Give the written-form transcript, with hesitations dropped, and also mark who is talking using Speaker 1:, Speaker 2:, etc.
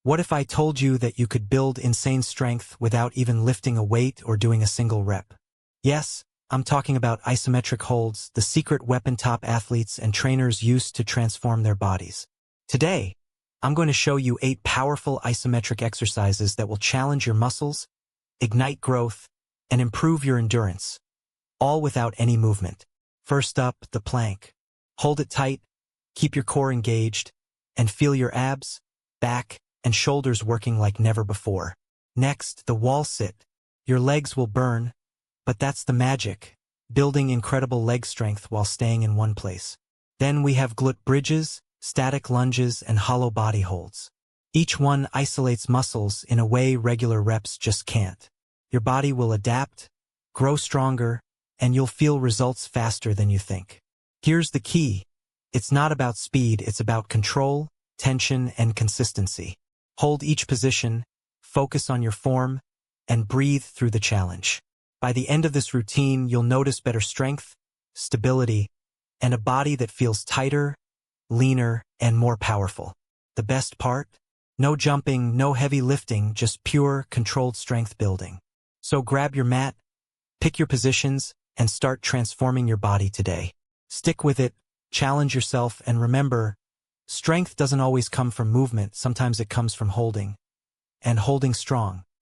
Speaker 1: What if I told you that you could build insane strength without even lifting a weight or doing a single rep? Yes, I'm talking about isometric holds, the secret weapon top athletes and trainers use to transform their bodies. Today, I'm going to show you 8 powerful isometric exercises that will challenge your muscles, ignite growth, and improve your endurance, all without any movement. First up, the plank. Hold it tight, keep your core engaged, and feel your abs, back, and shoulders working like never before. Next, the wall sit. Your legs will burn, but that's the magic, building incredible leg strength while staying in one place. Then we have glute bridges, static lunges, and hollow body holds. Each one isolates muscles in a way regular reps just can't. Your body will adapt, grow stronger, and you'll feel results faster than you think. Here's the key. It's not about speed, it's about control, tension, and consistency. Hold each position, focus on your form, and breathe through the challenge. By the end of this routine, you'll notice better strength, stability, and a body that feels tighter, leaner, and more powerful. The best part? No jumping, no heavy lifting, just pure, controlled strength building. So grab your mat, pick your positions, and start transforming your body today. Stick with it, challenge yourself, and remember, strength doesn't always come from movement, sometimes it comes from holding, and holding strong.